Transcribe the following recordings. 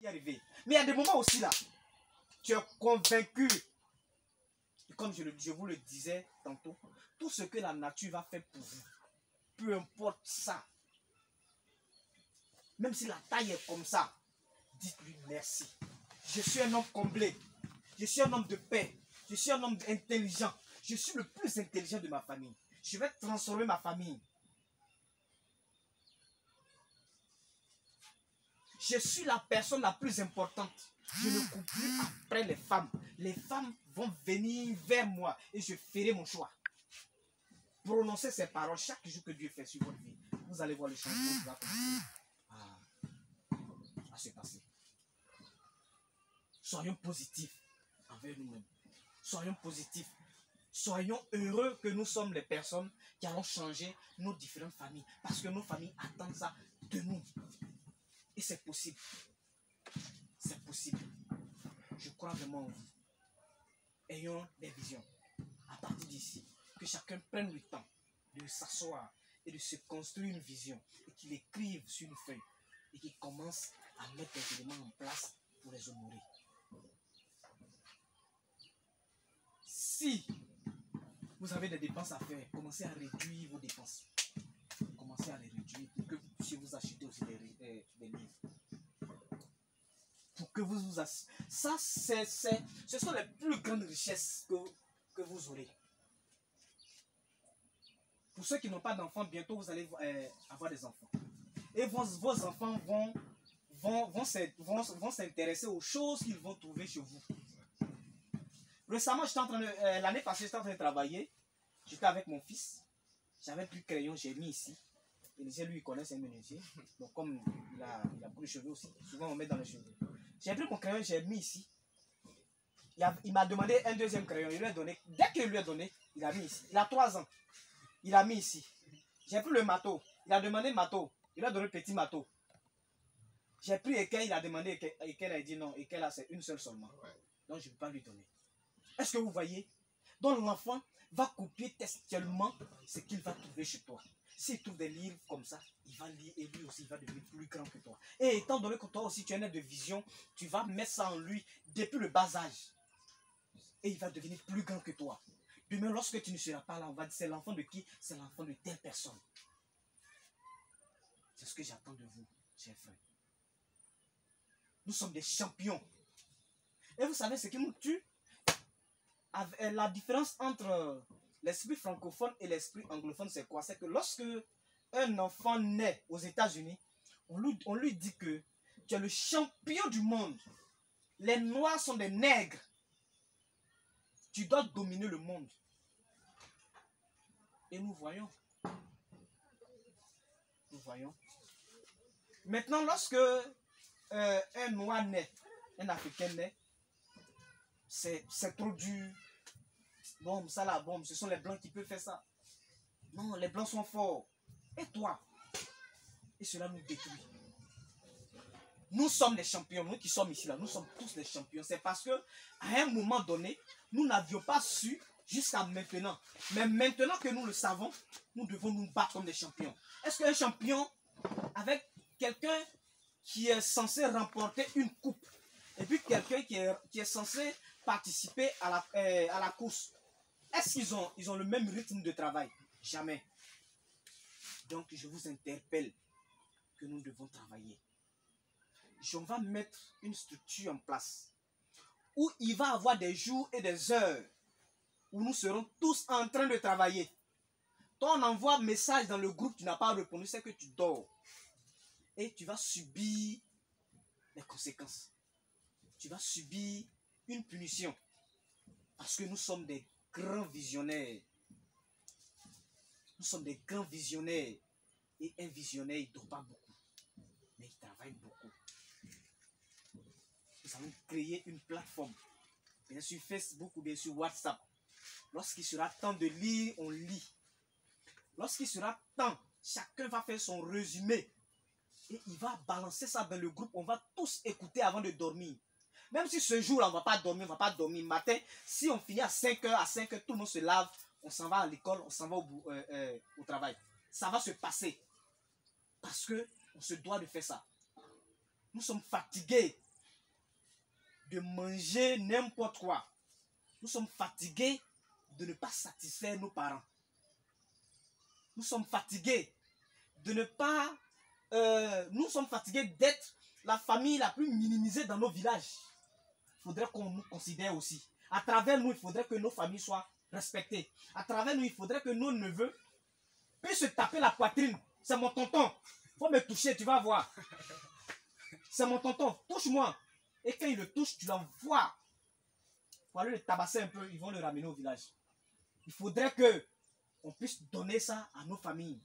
y arriver. Mais il y a des moments aussi là, tu es convaincu. Et comme je vous le disais tantôt, tout ce que la nature va faire pour vous, peu importe ça, même si la taille est comme ça, dites-lui merci. Je suis un homme comblé. Je suis un homme de paix. Je suis un homme intelligent. Je suis le plus intelligent de ma famille. Je vais transformer ma famille. Je suis la personne la plus importante. Je ne cours plus après les femmes. Les femmes vont venir vers moi et je ferai mon choix. Prononcez ces paroles chaque jour que Dieu fait sur votre vie. Vous allez voir le changement qui va commencer à se passer. Soyons positifs envers nous-mêmes. Soyons positifs. Soyons heureux que nous sommes les personnes qui allons changer nos différentes familles. Parce que nos familles attendent ça de nous. Et c'est possible. C'est possible. Je crois vraiment en vous. Ayons des visions. À partir d'ici, que chacun prenne le temps de s'asseoir et de se construire une vision. Et qu'il écrive sur une feuille. Et qu'il commence à mettre des éléments en place pour les honorer. Si vous avez des dépenses à faire, commencez à réduire vos dépenses. Commencez à les réduire pour que vous puissiez vous acheter aussi des livres. Pour que vous vous asseyez. Ça, ce sont les plus grandes richesses que vous aurez. Pour ceux qui n'ont pas d'enfants, bientôt vous allez avoir des enfants. Et vos enfants vont s'intéresser aux choses qu'ils vont trouver chez vous. Récemment, l'année passée, j'étais en train de travailler. J'étais avec mon fils. J'avais plus de crayon, j'ai mis ici. Et lui, il connaît, c'est un menuisier. Donc, comme il a beaucoup de cheveux aussi, souvent on met dans les cheveux. J'ai pris mon crayon, j'ai mis ici. Il m'a demandé un deuxième crayon. Il lui a donné. Dès qu'il lui a donné, il a mis ici. Il a 3 ans. Il a mis ici. J'ai pris le marteau. Il a demandé marteau. Il lui a donné le petit marteau. J'ai pris équerre, il a demandé équerre, il a dit non. Équerre là, c'est une seule seulement. Donc, je ne peux pas lui donner. Est-ce que vous voyez? Donc, l'enfant va copier textuellement ce qu'il va trouver chez toi. S'il trouve des livres comme ça, il va lire et lui aussi, il va devenir plus grand que toi. Et étant donné que toi aussi, tu es né de vision, tu vas mettre ça en lui depuis le bas âge. Et il va devenir plus grand que toi. Demain, lorsque tu ne seras pas là, on va dire c'est l'enfant de qui? C'est l'enfant de telle personne. C'est ce que j'attends de vous, chers frères. Nous sommes des champions. Et vous savez ce qui nous tue? La différence entre l'esprit francophone et l'esprit anglophone, c'est quoi? C'est que lorsque un enfant naît aux États-Unis, on lui dit que tu es le champion du monde. Les noirs sont des nègres. Tu dois dominer le monde. Et nous voyons. Nous voyons. Maintenant, lorsque un noir naît, un Africain naît, c'est trop dur. Bon, ça là, bon, ce sont les blancs qui peuvent faire ça. Non, les blancs sont forts. Et toi? Et cela nous détruit. Nous sommes les champions. Nous qui sommes ici, là, nous sommes tous les champions. C'est parce que à un moment donné, nous n'avions pas su jusqu'à maintenant. Mais maintenant que nous le savons, nous devons nous battre comme des champions. Est-ce qu'un champion, avec quelqu'un qui est censé remporter une coupe, et puis quelqu'un qui est censé participer à la course, est-ce qu'ils ont le même rythme de travail? Jamais. Donc, je vous interpelle que nous devons travailler. On va mettre une structure en place où il va y avoir des jours et des heures où nous serons tous en train de travailler. Toi, on envoie un message dans le groupe, tu n'as pas répondu, c'est que tu dors. Et tu vas subir les conséquences. Tu vas subir une punition. Parce que nous sommes des grands visionnaires. Nous sommes des grands visionnaires. Et un visionnaire, il ne dort pas beaucoup. Mais il travaille beaucoup. Nous allons créer une plateforme. Bien sûr Facebook ou bien sûr WhatsApp. Lorsqu'il sera temps de lire, on lit. Lorsqu'il sera temps, chacun va faire son résumé. Et il va balancer ça dans le groupe. On va tous écouter avant de dormir. Même si ce jour-là, on ne va pas dormir, on ne va pas dormir. Matin, si on finit à 5 h, tout le monde se lave, on s'en va à l'école, on s'en va au travail. Ça va se passer. Parce qu'on se doit de faire ça. Nous sommes fatigués. de manger n'importe quoi. Nous sommes fatigués de ne pas satisfaire nos parents. Nous sommes fatigués de ne pas... nous sommes fatigués d'être la famille la plus minimisée dans nos villages. Il faudrait qu'on nous considère aussi. À travers nous, il faudrait que nos familles soient respectées. À travers nous, il faudrait que nos neveux puissent se taper la poitrine. C'est mon tonton. Faut me toucher, tu vas voir. C'est mon tonton. Touche-moi. Et quand il le touche, tu l'envoies. Pour aller le tabasser un peu, ils vont le ramener au village. Il faudrait que on puisse donner ça à nos familles.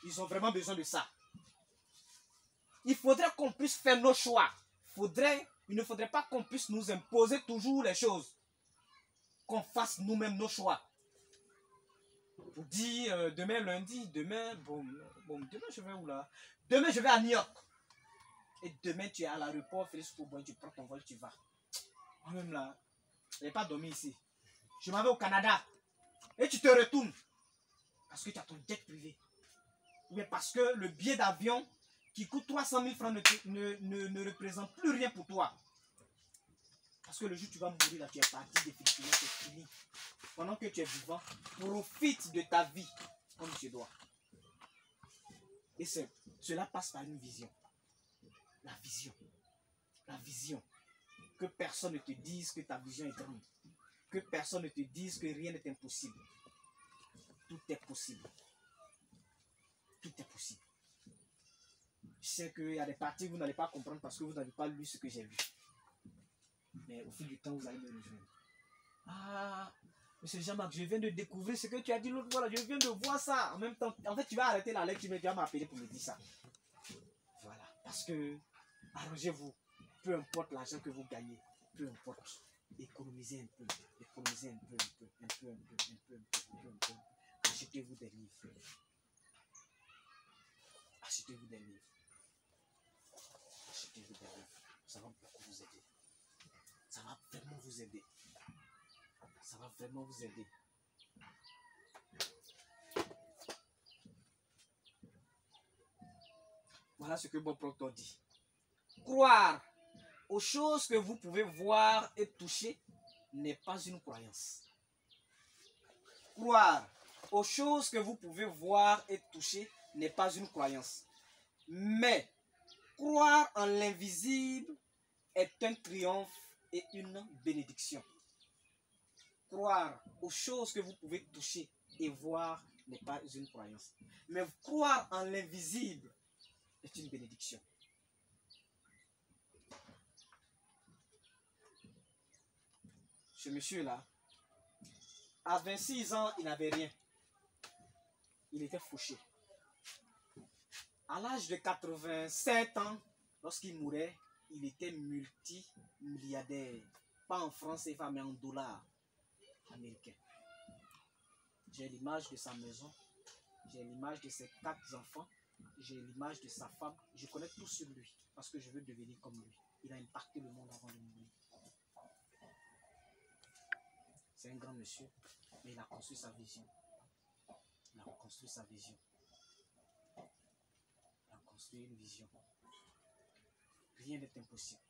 Ils ont vraiment besoin de ça. Il faudrait qu'on puisse faire nos choix. Il ne faudrait pas qu'on puisse nous imposer toujours les choses. Qu'on fasse nous-mêmes nos choix. Pour dire demain lundi, demain, demain je vais où là? Demain je vais à New York. Et demain tu es à l'aéroport, Félix Kouboy, tu prends ton vol, tu vas. Moi-même là, je n'ai pas dormi ici. Je m'en vais au Canada. Et tu te retournes. Parce que tu as ton jet privé. Ou bien parce que le billet d'avion qui coûte 300 000 francs ne représente plus rien pour toi. Parce que le jour où tu vas mourir, là, tu es parti définitivement, c'est fini. Pendant que tu es vivant, profite de ta vie comme tu dois. Et cela passe par une vision. La vision. La vision. Que personne ne te dise que ta vision est grande. Que personne ne te dise que rien n'est impossible. Tout est possible. Tout est possible. Je sais qu'il y a des parties que vous n'allez pas comprendre parce que vous n'avez pas lu ce que j'ai lu. Mais au fil du temps, vous allez me rejoindre. Ah, monsieur Jean-Marc, je viens de découvrir ce que tu as dit l'autre fois. Je viens de voir ça. En même temps, en fait, tu vas arrêter la lecture, mais tu vas m'appeler pour me dire ça. Voilà. Parce que, arrangez-vous. Peu importe l'argent que vous gagnez. Peu importe. Économisez un peu. Économisez un peu, un peu. Achetez-vous des livres. Achetez-vous des livres. Achetez-vous des livres. Ça va beaucoup vous aider. Ça va vraiment vous aider. Ça va vraiment vous aider. Voilà ce que Bob Proctor dit. Croire aux choses que vous pouvez voir et toucher n'est pas une croyance. Croire aux choses que vous pouvez voir et toucher n'est pas une croyance. Mais croire en l'invisible est un triomphe et une bénédiction. Croire aux choses que vous pouvez toucher et voir n'est pas une croyance. Mais croire en l'invisible est une bénédiction. Ce monsieur-là, à 26 ans, il n'avait rien. Il était fauché. À l'âge de 87 ans, lorsqu'il mourait, il était multimilliardaire. Pas en francs CFA, mais en dollars américains. J'ai l'image de sa maison. J'ai l'image de ses 4 enfants. J'ai l'image de sa femme. Je connais tout sur lui parce que je veux devenir comme lui. Il a impacté le monde avant de mourir. C'est un grand monsieur, mais il a construit sa vision. Il a construit sa vision. Il a construit une vision. Rien n'est impossible.